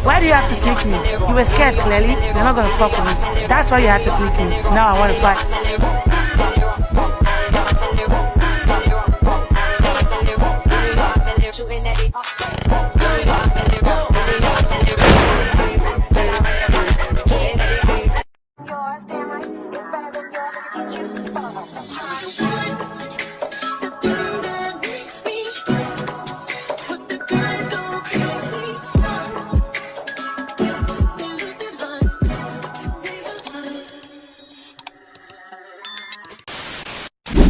Why do you have to sneak me? You were scared, clearly. You're not gonna fuck with me. That's why you had to sneak me. Now I want to fight.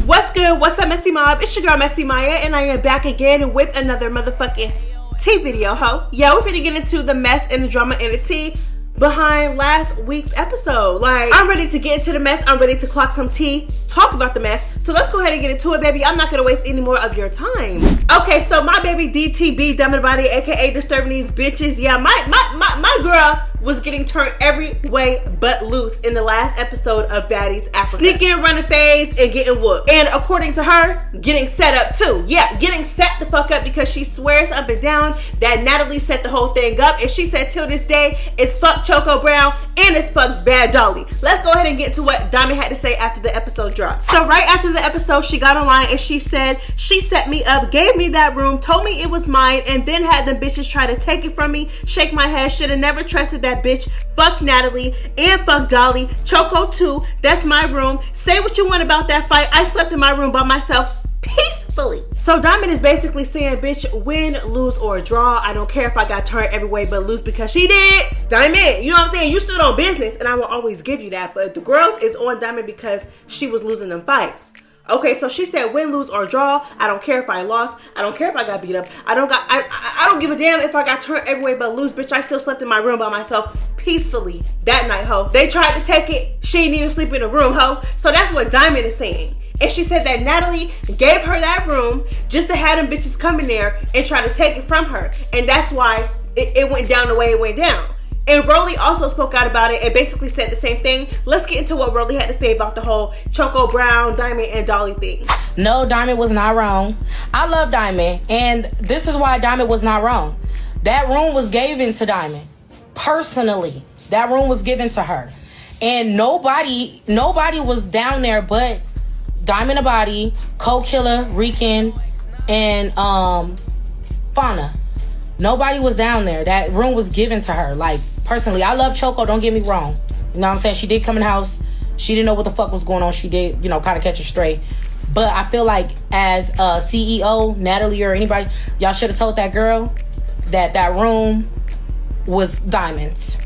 What's good? What's up, Messy Mob? It's your girl, MessyMya, and I am back again with another motherfucking tea video, ho. Yeah, we're finna get into the mess and the drama and the tea behind last week's episode. Like, I'm ready to get into the mess. I'm ready to clock some tea, talk about the mess. So let's go ahead and get into it, baby. I'm not gonna waste any more of your time. Okay, so my baby DTB, Dumb Body, aka Disturbing These Bitches. Yeah, my girl was getting turned every way but loose in the last episode of Baddies Africa. Sneaking, running phase, and getting whooped. And according to her, getting set up too. Yeah, getting set the fuck up because she swears up and down that Natalie set the whole thing up. And she said till this day, it's fuck Choco Brown and it's fuck bad Dolly. Let's go ahead and get to what Diamond had to say after the episode dropped. So right after the episode, she got online and she said, she set me up, gave me that room, told me it was mine, and then had them bitches try to take it from me. Shake my head, shoulda never trusted that bitch. Fuck Natalie and fuck Dolly. Choco too. That's my room. Say what you want about that fight. I slept in my room by myself peacefully. So Diamond is basically saying, bitch, win, lose, or draw. I don't care if I got turned every way but lose because she did. Diamond, you know what I'm saying? You stood on business and I will always give you that. But the girls is on Diamond because she was losing them fights. Okay, so she said win, lose, or draw. I don't care if I lost. I don't care if I got beat up. I don't give a damn if I got turned every way but lose, bitch. I still slept in my room by myself peacefully that night, ho. They tried to take it. She didn't even sleep in the room, ho. So that's what Diamond is saying. And she said that Natalie gave her that room just to have them bitches come in there and try to take it from her. And that's why it went down the way it went down. And Rollie also spoke out about it and basically said the same thing. Let's get into what Rollie had to say about the whole Choco Brown, Diamond, and Dolly thing. No, Diamond was not wrong. I love Diamond, and this is why Diamond was not wrong. That room was given to Diamond. Personally, that room was given to her. And nobody was down there but Diamond Body, Co-Killer, Rican, and Fauna. Nobody was down there. That room was given to her. Like, personally, I love Choco, don't get me wrong. You know what I'm saying? She did come in the house. She didn't know what the fuck was going on. She did, you know, kind of catch her straight. But I feel like as a CEO, Natalie or anybody, y'all should have told that girl that that room was Diamond's.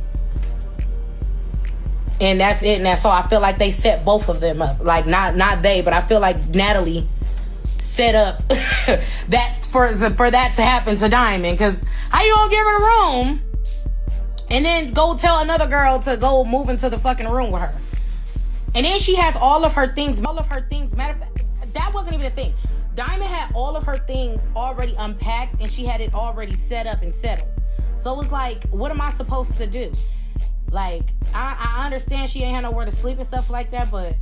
And that's it. And that's all. I feel like they set both of them up. Like, not they, but I feel like Natalie set up that for that to happen to Diamond. Because how you gonna give her the room and then go tell another girl to go move into the fucking room with her? And then she has all of her things. Matter of fact, that wasn't even a thing. Diamond had all of her things already unpacked and she had it already set up and settled. So it was like, what am I supposed to do? Like, I understand she ain't had nowhere to sleep and stuff like that, but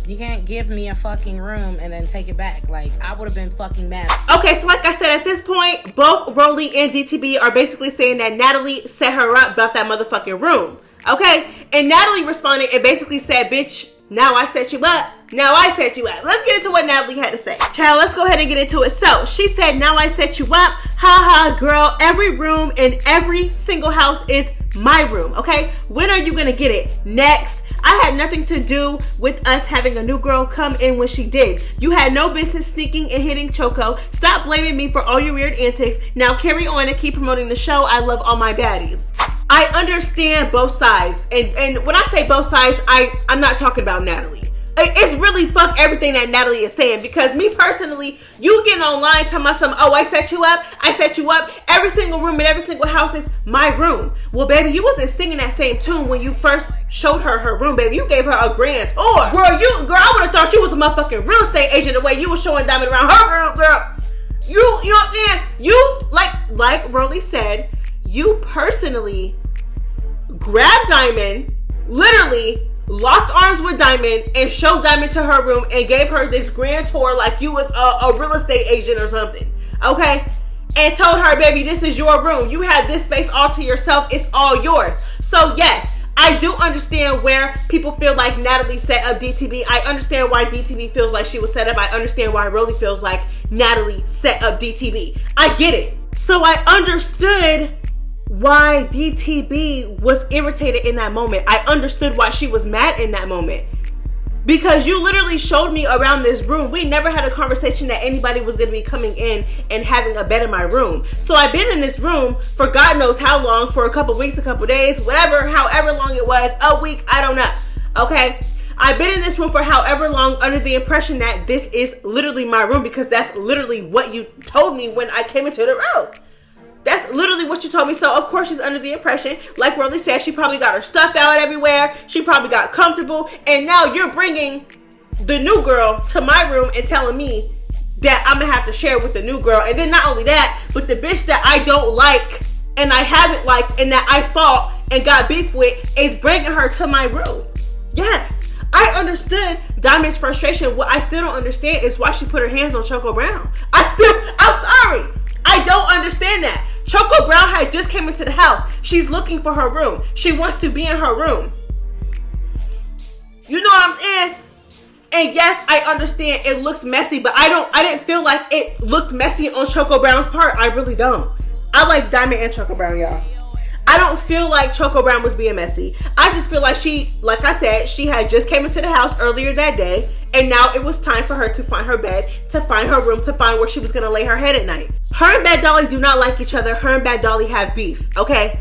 you can't give me a fucking room and then take it back. Like, I would have been fucking mad. Okay, so like I said, at this point, both Rollie and DTB are basically saying that Natalie set her up about that motherfucking room. Okay? And Natalie responded and basically said, bitch, now I set you up. Now I set you up. Let's get into what Natalie had to say. Child, let's go ahead and get into it. So, she said, now I set you up. Ha ha, girl. Every room in every single house is my room, okay? When are you gonna get it? Next. I had nothing to do with us having a new girl come in when she did. You had no business sneaking and hitting Choco. Stop blaming me for all your weird antics. Now carry on and keep promoting the show. I love all my baddies. I understand both sides. And when I say both sides, I'm not talking about Natalie. It's really fuck everything that Natalie is saying, because me personally, you getting online talking about some, oh, I set you up, every single room in every single house is my room. Well, baby, you wasn't singing that same tune when you first showed her her room, baby. You gave her a grand tour. Girl, I would have thought you was a motherfucking real estate agent the way you was showing Diamond around her room, girl. You know what I'm saying? You, like Rollie said, you personally grabbed Diamond, literally locked arms with Diamond and showed Diamond to her room and gave her this grand tour like you was a real estate agent or something. okay? And told her, baby, this is your room. You have this space all to yourself. It's all yours. So yes, I do understand where people feel like Natalie set up DTB. I understand why DTB feels like she was set up. I understand why Rollie feels like Natalie set up DTB. I get it. So I understood why DTB was irritated in that moment. I understood why she was mad in that moment. Because you literally showed me around this room. We never had a conversation that anybody was going to be coming in and having a bed in my room. So I've been in this room for God knows how long, for a couple weeks, a couple days, whatever, however long it was, a week, I don't know. Okay? I've been in this room for however long under the impression that this is literally my room, because that's literally what you told me when I came into the room. That's literally what you told me. So, of course, she's under the impression, like Rollie said, she probably got her stuff out everywhere. She probably got comfortable. And now you're bringing the new girl to my room and telling me that I'm going to have to share with the new girl. And then not only that, but the bitch that I don't like and I haven't liked and that I fought and got beef with is bringing her to my room. Yes. I understood Diamond's frustration. What I still don't understand is why she put her hands on Choco Brown. I'm sorry. I don't understand that. Choco Brown had just came into the house. She's looking for her room. She wants to be in her room. You know what I'm saying? And yes, I understand it looks messy, but I didn't feel like it looked messy on Choco Brown's part. I really don't. I like Diamond and Choco Brown, y'all. I don't feel like Choco Brown was being messy. I just feel like she, like I said, she had just came into the house earlier that day, and now it was time for her to find her bed, to find her room, to find where she was going to lay her head at night. Her and Bad Dolly do not like each other. Her and Bad Dolly have beef, okay?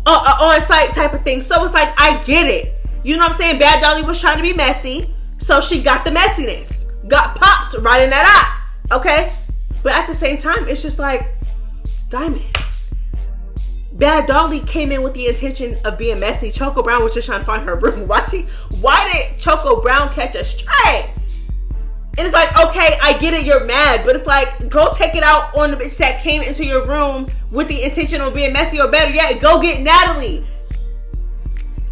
On-site type of thing. So it's like, I get it. You know what I'm saying? Bad Dolly was trying to be messy, so she got the messiness. Got popped right in that eye, okay? But at the same time, it's just like, Diamond. Bad Dolly came in with the intention of being messy. Choco Brown was just trying to find her room. Why did Choco Brown catch a stray? And it's like, okay, I get it, you're mad, but it's like, go take it out on the bitch that came into your room with the intention of being messy, or better yet, go get Natalie.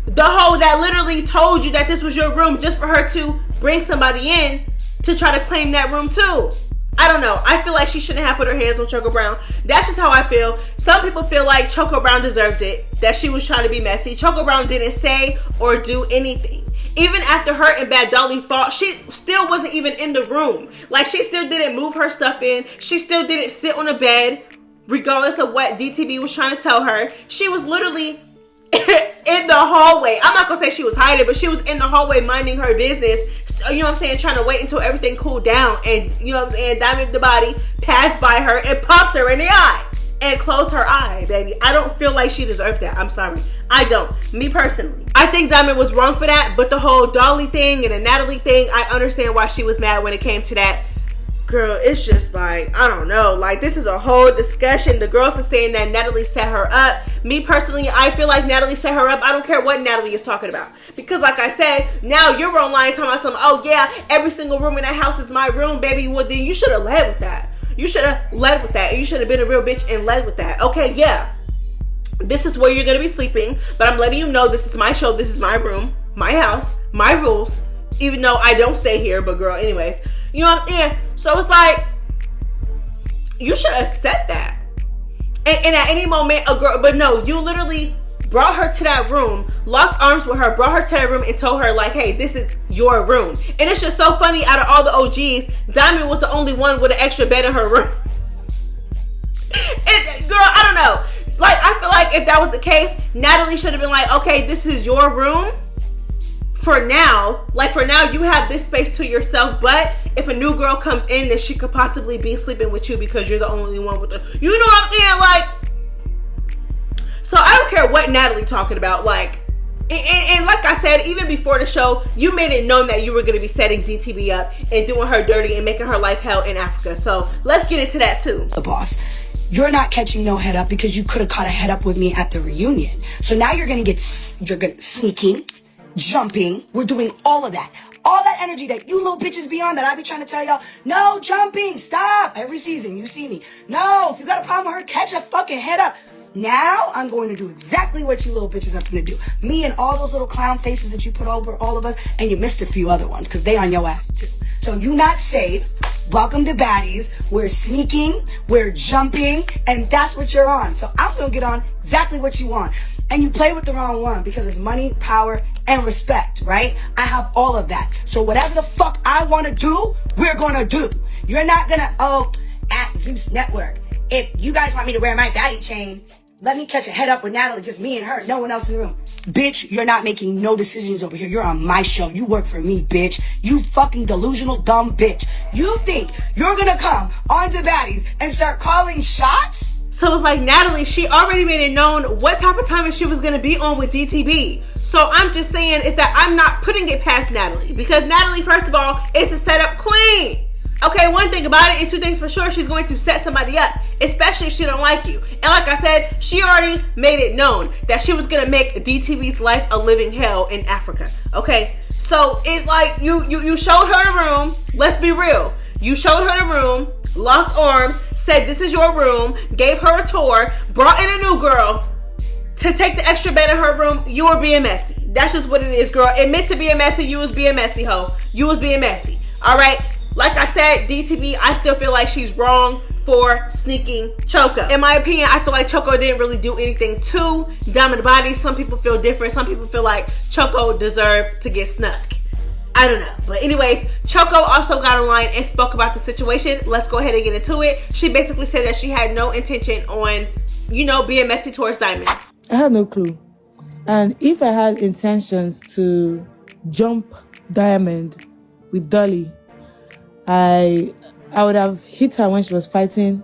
The hoe that literally told you that this was your room just for her to bring somebody in to try to claim that room too. I don't know. I feel like she shouldn't have put her hands on Choco Brown. That's just how I feel. Some people feel like Choco Brown deserved it, that she was trying to be messy. Choco Brown didn't say or do anything. Even after her and Bad Dolly fought, she still wasn't even in the room. Like, she still didn't move her stuff in. She still didn't sit on the bed, regardless of what DTB was trying to tell her. She was literally in the hallway. I'm not gonna say she was hiding, but she was in the hallway minding her business. You know what I'm saying? Trying to wait until everything cooled down. And you know what I'm saying? Diamond the body passed by her and popped her in the eye and closed her eye, baby. I don't feel like she deserved that. I'm sorry. I don't. Me personally. I think Diamond was wrong for that, but the whole Dolly thing and the Natalie thing, I understand why she was mad when it came to that. Girl, it's just like, I don't know. Like, this is a whole discussion. The girls are saying that Natalie set her up. Me personally, I feel like Natalie set her up. I don't care what Natalie is talking about. Because like I said, now you're online talking about something, oh yeah, every single room in that house is my room, baby. Well, then you should have led with that. You should have led with that. And you should have been a real bitch and led with that. Okay, yeah. This is where you're going to be sleeping. But I'm letting you know this is my show. This is my room, my house, my rules. Even though I don't stay here, but girl, anyways. You know what I'm saying? So it's like, you should have said that. And at any moment, a girl, but no, you literally brought her to that room, locked arms with her, brought her to that room and told her like, hey, this is your room. And it's just so funny, out of all the OGs, Diamond was the only one with an extra bed in her room. And girl, I don't know. Like, I feel like if that was the case, Natalie should have been like, okay, this is your room. For now, you have this space to yourself, but if a new girl comes in, then she could possibly be sleeping with you because you're the only one with the, you know what I'm saying? Like, so I don't care what Natalie talking about. Like, and like I said, even before the show, you made it known that you were going to be setting DTB up and doing her dirty and making her life hell in Africa. So let's get into that too. The boss. You're not catching no head up because you could have caught a head up with me at the reunion. So now you're going to sneaking, jumping. We're doing all of that. All that energy that you little bitches be on that I be trying to tell y'all, no jumping, stop. Every season, you see me. No, if you got a problem with her, catch a fucking head up. Now, I'm going to do exactly what you little bitches are going to do. Me and all those little clown faces that you put over all of us, and you missed a few other ones, because they on your ass too. So you not safe. welcome to baddies. We're sneaking, we're jumping, and that's what you're on. So I'm gonna get on exactly what you want. And you play with the wrong one because it's money, power, and respect, right? I have all of that. So whatever the fuck I want to do, we're gonna do. You're not gonna, at Zeus Network, if you guys want me to wear my baddie chain, let me catch a head up with Natalie, just me and her, no one else in the room. Bitch, you're not making no decisions over here. You're on my show. You work for me, bitch. You fucking delusional, dumb bitch. You think you're gonna come onto baddies and start calling shots? So it's like Natalie, she already made it known what type of timing she was going to be on with DTB. So I'm just saying is that I'm not putting it past Natalie. Because Natalie, first of all, is a setup queen. Okay, one thing about it and two things for sure, she's going to set somebody up, especially if she don't like you. And like I said, she already made it known that she was going to make DTB's life a living hell in Africa. Okay, so it's like you showed her the room. Let's be real. You showed her the room, locked arms, said this is your room, gave her a tour, brought in a new girl to take the extra bed in her room. You were being messy. That's just what it is, girl. Admit to being messy. You was being messy, ho. You was being messy. All right. Like I said, DTB, I still feel like she's wrong for sneaking Choco. In my opinion, I feel like Choco didn't really do anything to Diamond Body. Some people feel different. Some people feel like Choco deserved to get snuck. I don't know. But anyways, Choco also got online and spoke about the situation. Let's go ahead and get into it. She basically said that she had no intention on, being messy towards Diamond. I had no clue. And if I had intentions to jump Diamond with Dolly, I would have hit her when she was fighting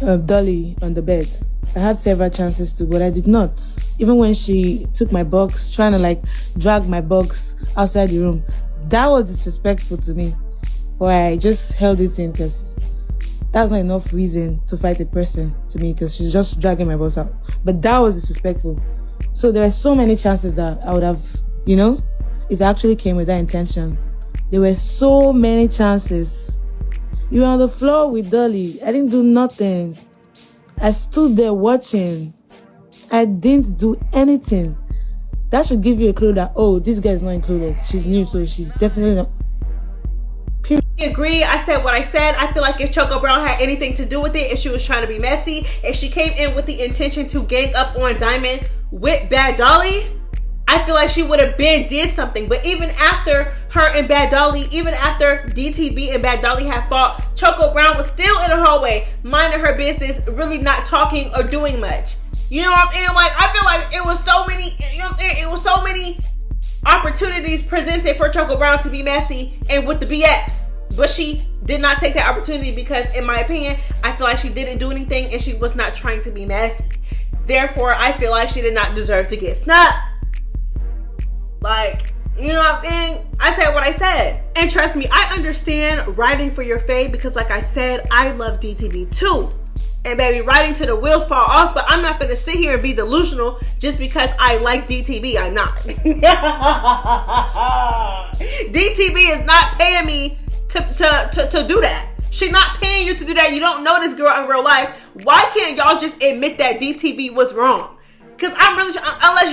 Dolly on the bed. I had several chances to, but I did not. Even when she took my box, trying to drag my box outside the room, that was disrespectful to me. But I just held it in because that's not enough reason to fight a person to me because she's just dragging my box out. But that was disrespectful. So there were so many chances that I would have, if I actually came with that intention. There were so many chances. You were on the floor with Dolly. I didn't do nothing. I stood there watching. I didn't do anything. That should give you a clue that, this girl is not included. She's new, so she's definitely not. I agree. I said what I said. I feel like if Choco Brown had anything to do with it, if she was trying to be messy, if she came in with the intention to gang up on Diamond with Bad Dolly, I feel like she would have did something. But even after her and Bad Dolly, even after DTB and Bad Dolly had fought, Choco Brown was still in the hallway, minding her business, really not talking or doing much. You know what I'm saying? I feel like it was so many, it was so many opportunities presented for Choco Brown to be messy and with the BS. But she did not take that opportunity because, in my opinion, I feel like she didn't do anything and she was not trying to be messy. Therefore, I feel like she did not deserve to get snubbed. You know what I'm saying? I said what I said. And trust me, I understand riding for your fave because like I said, I love DTB too. And baby, riding till the wheels fall off, but I'm not gonna sit here and be delusional just because I like DTB. I'm not. DTB is not paying me to do that. She's not paying you to do that. You don't know this girl in real life. Why can't y'all just admit that DTB was wrong? Because I'm really,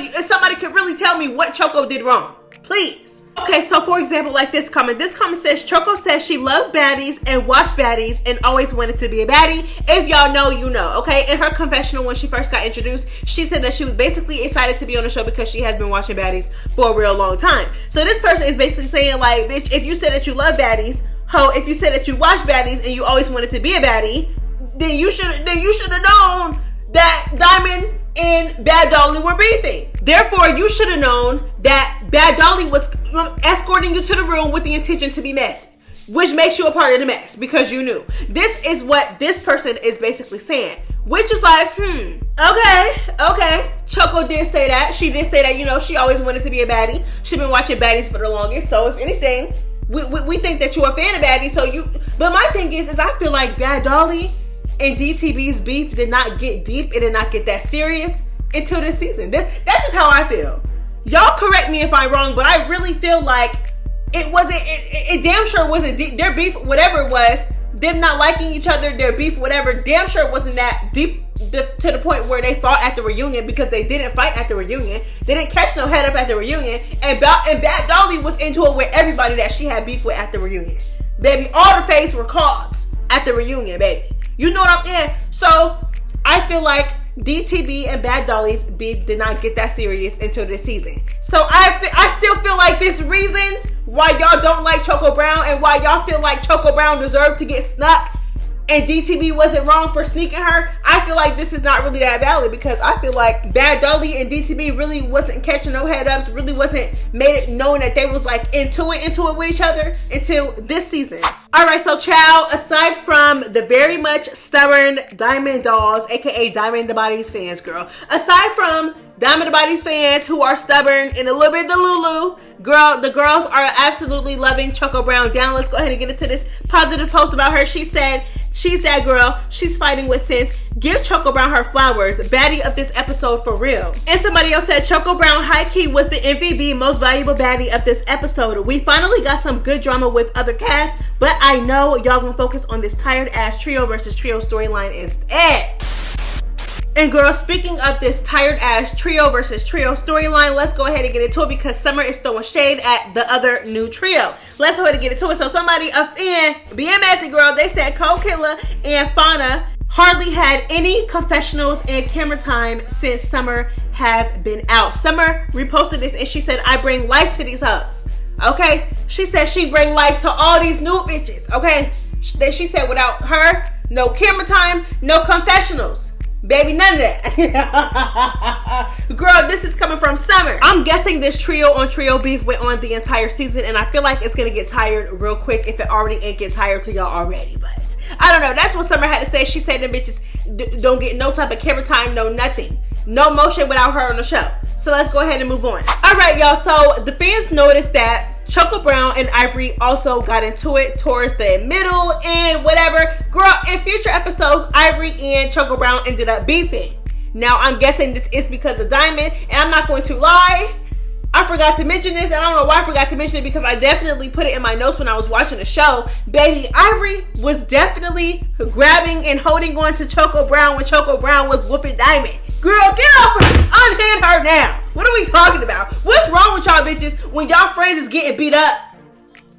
if somebody could really tell me what Choco did wrong, please. Okay, so for example, this comment says, Choco says she loves baddies and watched baddies and always wanted to be a baddie. If y'all know, you know, okay? In her confessional when she first got introduced, she said that she was basically excited to be on the show because she has been watching baddies for a real long time. So this person is basically saying bitch, if you said that you love baddies, if you said that you watch baddies and you always wanted to be a baddie, then you should have known that Diamond and Bad Dolly were beefing. Therefore, you should have known that Bad Dolly was escorting you to the room with the intention to be messy, which makes you a part of the mess because you knew. This is what this person is basically saying, which is okay. Choco did say that. She did say that, she always wanted to be a baddie. She's been watching baddies for the longest. So if anything, we think that you're a fan of baddies. But my thing is I feel like Bad Dolly and DTB's beef did not get deep. It did not get that serious until this season. That's just how I feel. Y'all correct me if I'm wrong, but I really feel like it damn sure wasn't deep. Their beef, whatever it was, them not liking each other, their beef, whatever, damn sure wasn't that deep to the point where they fought at the reunion because they didn't fight at the reunion. They didn't catch no head up at the reunion. And Bad Dolly was into it with everybody that she had beef with at the reunion. Baby, all the fades were caught at the reunion, baby. You know what I'm saying? So, I feel like DTB and Bad Dolly's beef did not get that serious until this season. So, I still feel like this reason why y'all don't like Choco Brown and why y'all feel like Choco Brown deserved to get snuck and DTB wasn't wrong for sneaking her, I feel like this is not really that valid, because I feel like Bad Dolly and DTB really wasn't catching no head ups, really wasn't made it known that they was like into it with each other until this season. Alright, so child, aside from the very much stubborn Diamond Dolls, aka Diamond the Body's fans, girl, aside from Diamond the Body's fans who are stubborn and a little bit delulu, girl, the girls are absolutely loving Choco Brown down. Let's go ahead and get into this positive post about her. She said, she's that girl. She's fighting with sense. Give Choco Brown her flowers. Baddie of this episode for real. And somebody else said, Choco Brown high-key was the MVP, most valuable baddie of this episode. We finally got some good drama with other casts, but I know y'all gonna focus on this tired ass trio versus trio storyline instead. And girl, speaking of this tired ass trio versus trio storyline, let's go ahead and get into it, because Summer is throwing shade at the other new trio. Let's go ahead and get into it. So somebody up in being messy, girl, they said Cold Killer and Fauna hardly had any confessionals and camera time since Summer has been out. Summer reposted this and she said, I bring life to these hoes. Okay? She said she bring life to all these new bitches. Okay? Then she said without her, no camera time, no confessionals. Baby, none of that. Girl, this is coming from Summer. I'm guessing this trio on trio beef went on the entire season, and I feel like it's gonna get tired real quick if it already ain't get tired to y'all already. But I don't know. That's what Summer had to say. She said them bitches don't get no type of camera time, no nothing. No motion without her on the show. So let's go ahead and move on. Alright, y'all. So the fans noticed that Choco Brown and Ivory also got into it towards the middle and whatever. Girl, in future episodes, Ivory and Choco Brown ended up beefing. Now, I'm guessing this is because of Diamond, and I'm not going to lie, I forgot to mention this, and I don't know why I forgot to mention it, because I definitely put it in my notes when I was watching the show. Baby, Ivory was definitely grabbing and holding on to Choco Brown when Choco Brown was whooping Diamond. Girl, get off her! Unhand her now! What are we talking about? What's wrong with y'all bitches when y'all friends is getting beat up?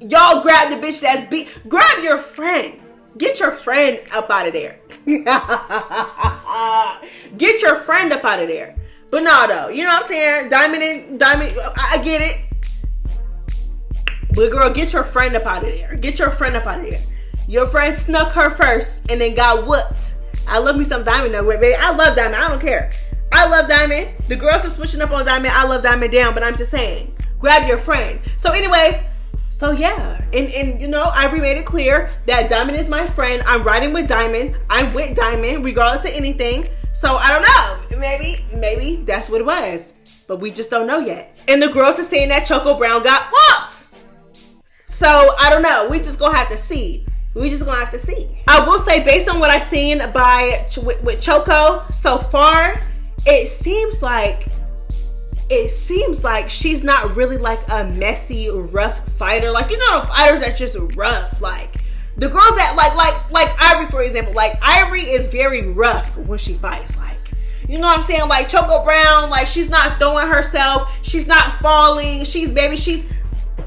Y'all grab the bitch that's beat. Grab your friend. Get your friend up out of there. Get your friend up out of there. But no, though. You know what I'm saying? Diamond, I get it. But girl, get your friend up out of there. Get your friend up out of there. Your friend snuck her first and then got whooped. I love me some Diamond though, baby. I love Diamond. I don't care. I love Diamond. The girls are switching up on Diamond. I love Diamond down, but I'm just saying, grab your friend. So anyways, so yeah. And you know, Ivory made it clear that Diamond is my friend. I'm riding with Diamond. I'm with Diamond, regardless of anything. So I don't know. Maybe that's what it was. But we just don't know yet. And the girls are saying that Choco Brown got whooped. So I don't know. We just gonna have to see. We just gonna have to see. I will say, based on what I've seen with Choco so far, it seems like she's not really like a messy, rough fighter. Like, you know, fighters that's just rough. Like the girls that like Ivory, for example. Like Ivory is very rough when she fights. Like, you know what I'm saying? Like Choco Brown, like she's not throwing herself. She's not falling. She's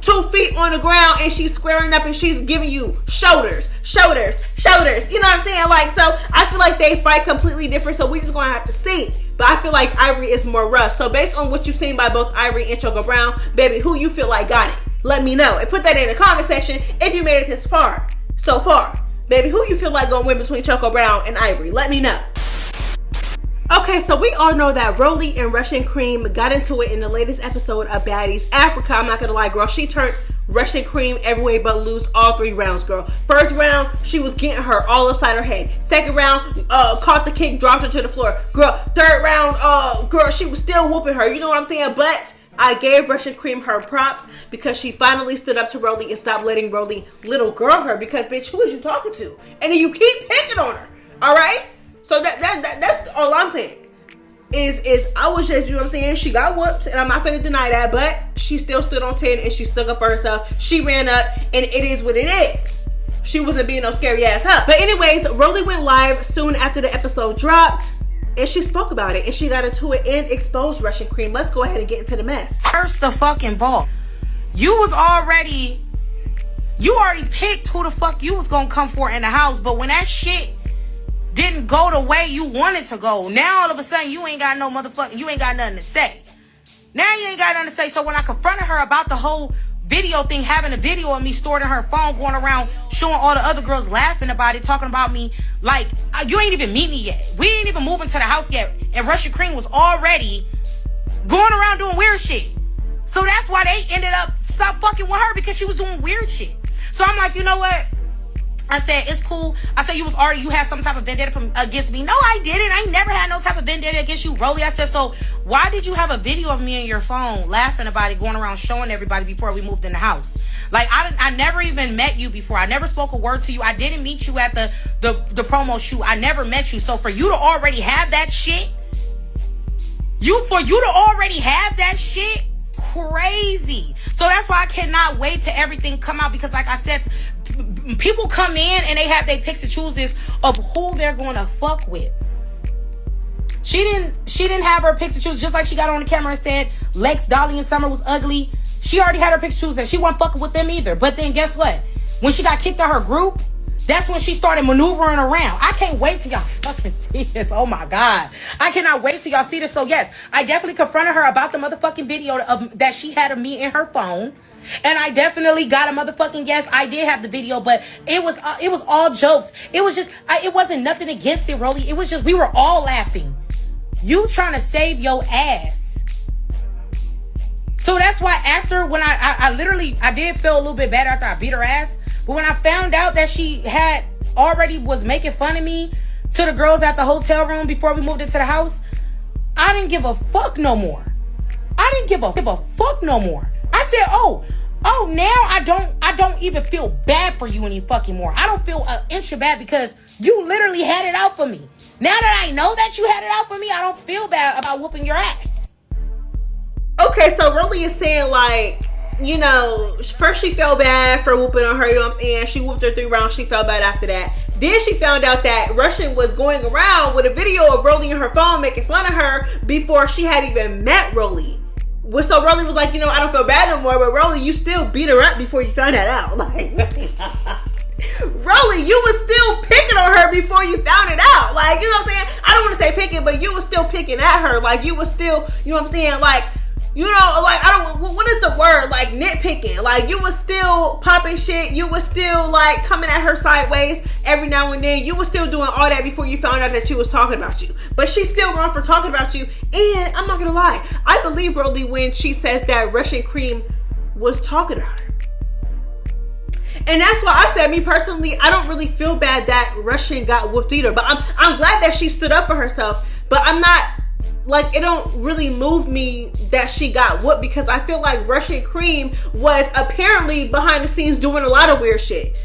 2 feet on the ground and she's squaring up and she's giving you shoulders. You know what I'm saying? Like, so I feel like they fight completely different. So we just gonna have to see. But I feel like Ivory is more rough. So based on what you've seen by both Ivory and Choco Brown, baby, who you feel like got it? Let me know. And put that in the comment section if you made it this far. So far. Baby, who you feel like gonna win between Choco Brown and Ivory? Let me know. Okay, so we all know that Rollie and Russian Cream got into it in the latest episode of Baddies Africa. I'm not gonna lie, girl. She turned Russian Cream every way but loose all 3 rounds, girl. First round, she was getting her all upside her head. Second round, caught the kick, dropped her to the floor. Girl, third round, girl, she was still whooping her. You know what I'm saying? But I gave Russian Cream her props because she finally stood up to Rollie and stopped letting Rollie little girl her. Because, bitch, who is you talking to? And then you keep picking on her. All right? So that's all I'm saying. Is I was just, you know what I'm saying, she got whooped, and I'm not finna deny that, but she still stood on 10 and she stuck up for herself. She ran up, and it is what it is. She wasn't being no scary ass huh. But anyways, Rollie went live soon after the episode dropped, and she spoke about it, and she got into it and exposed Russian Cream. Let's go ahead and get into the mess. First the fucking ball. You was already You already picked who the fuck you was gonna come for in the house, but when that shit didn't go the way you wanted to go, now all of a sudden you ain't got no motherfucking, you ain't got nothing to say. Now you ain't got nothing to say. So when I confronted her about the whole video thing, having a video of me stored in her phone, going around showing all the other girls laughing about it, talking about me like, you ain't even meet me yet. We ain't even moved into the house yet. And Russian Cream was already going around doing weird shit. So that's why they ended up stop fucking with her, because she was doing weird shit. So I'm like, you know what? I said, it's cool. I said, you had some type of vendetta against me. No, I didn't. I never had no type of vendetta against you, Rollie. I said, so why did you have a video of me on your phone laughing about it, going around showing everybody before we moved in the house? Like, I never even met you before. I never spoke a word to you. I didn't meet you at the promo shoot. I never met you. So for you to already have that shit, crazy. So that's why I cannot wait till everything come out, because like I said, people come in and they have their picks and chooses of who they're going to fuck with. She didn't have her picks and chooses, just like she got on the camera and said Lex, Dolly, and Summer was ugly. She already had her picks and chooses and she wasn't fucking with them either. But then guess what? When she got kicked out of her group, that's when she started maneuvering around. I can't wait till y'all fucking see this. Oh my God. I cannot wait till y'all see this. So yes, I definitely confronted her about the motherfucking video that she had of me in her phone. And I definitely got a motherfucking yes. I did have the video, but it was all jokes. It was just, it wasn't nothing against it, Rollie. It was just, we were all laughing. You trying to save your ass. So that's why after, when I did feel a little bit bad after I beat her ass. But when I found out that she had already was making fun of me to the girls at the hotel room before we moved into the house, I didn't give a fuck no more. I didn't give a fuck no more. I said, oh, now I don't even feel bad for you any fucking more. I don't feel an inch of bad, because you literally had it out for me. Now that I know that you had it out for me, I don't feel bad about whooping your ass. Okay, so Rollie is saying, like, you know, first she felt bad for whooping on her, you know what I'm saying? She whooped her 3 rounds, she felt bad after that. Then she found out that Russian was going around with a video of Rollie in her phone making fun of her before she had even met Rollie. So Rollie was like, you know, I don't feel bad no more, but Rollie, you still beat her up before you found that out. Like, Rollie, you was still picking on her before you found it out. Like, you know what I'm saying? I don't want to say picking, but you was still picking at her. Like, you was still, you know what I'm saying? Like, you know, like, what is the word? Like, nitpicking. Like, you was still popping shit. You was still, like, coming at her sideways every now and then. You was still doing all that before you found out that she was talking about you. But she's still wrong for talking about you. And I'm not gonna lie, I believe Rollie when she says that Russian Cream was talking about her. And that's why I said, me personally, I don't really feel bad that Russian got whooped either. But I'm glad that she stood up for herself. But I'm not, like, it don't really move me that she got whooped, because I feel like Russian Cream was apparently behind the scenes doing a lot of weird shit.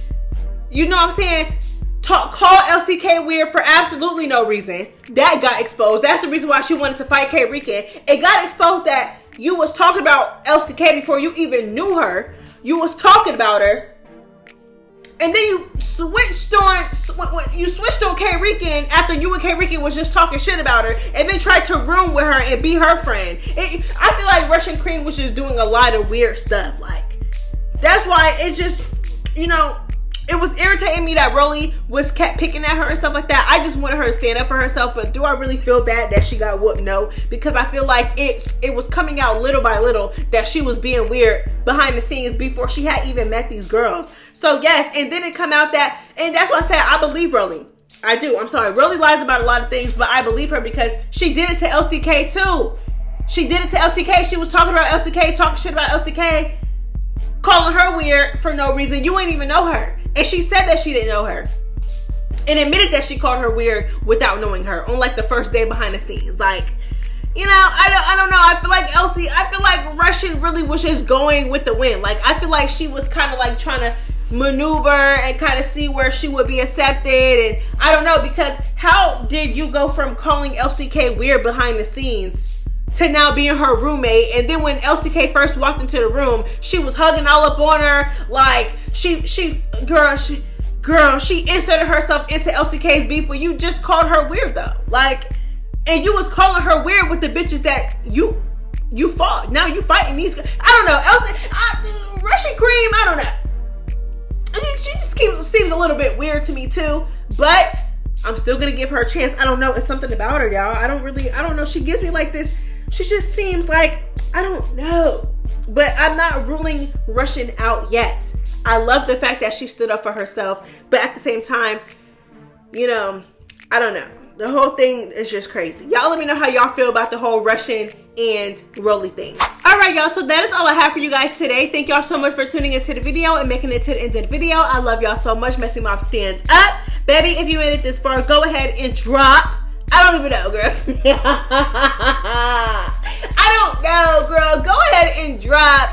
You know what I'm saying? Call LCK weird for absolutely no reason. That got exposed. That's the reason why she wanted to fight K Rican. It got exposed that you was talking about LCK before you even knew her. You was talking about her. And then you switched on K Rican after you and K Rican was just talking shit about her, and then tried to room with her and be her friend. I feel like Russian Cream was just doing a lot of weird stuff. Like, that's why it just, you know, it was irritating me that Rollie kept picking at her and stuff like that. I just wanted her to stand up for herself. But do I really feel bad that she got whooped? No, because I feel like it was coming out little by little that she was being weird behind the scenes before she had even met these girls. So yes, and then it come out that, and that's why I said I believe Rollie. I do. I'm sorry. Rollie lies about a lot of things, but I believe her because she did it to LCK too. She did it to LCK. She was talking about LCK, talking shit about LCK, calling her weird for no reason. You ain't even know her. And she said that she didn't know her. And admitted that she called her weird without knowing her on like the first day behind the scenes. Like, you know, I don't know. I feel like Russian really was just going with the wind. Like, I feel like she was kind of like trying to maneuver and kind of see where she would be accepted. And I don't know, because how did you go from calling LCK weird behind the scenes to now being her roommate? And then when LCK first walked into the room, she was hugging all up on her. Like, she inserted herself into LCK's beef, but you just called her weird though. Like, and you was calling her weird with the bitches that you fought. Now you fighting these. I don't know. Russian Cream, I don't know. just seems a little bit weird to me too. But I'm still gonna give her a chance. I don't know. It's something about her, y'all. I don't know. She gives me like this. She just seems like, I don't know. But I'm not ruling Russian out yet. I love the fact that she stood up for herself. But at the same time, you know, I don't know. The whole thing is just crazy. Y'all let me know how y'all feel about the whole Russian and Rollie thing. All right, y'all. So that is all I have for you guys today. Thank y'all so much for tuning into the video and making it to the end of the video. I love y'all so much. Messy Mom stands up. Betty, if you made it this far, go ahead and drop. I don't even know, girl. I don't know, girl. Go ahead and drop,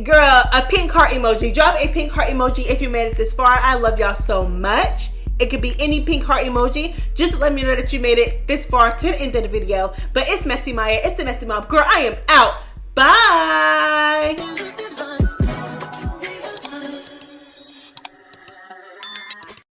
girl, a pink heart emoji. Drop a pink heart emoji if you made it this far. I love y'all so much. It could be any pink heart emoji. Just let me know that you made it this far to the end of the video. But it's MessyMya. It's the Messy Mom. Girl, I am out. Bye.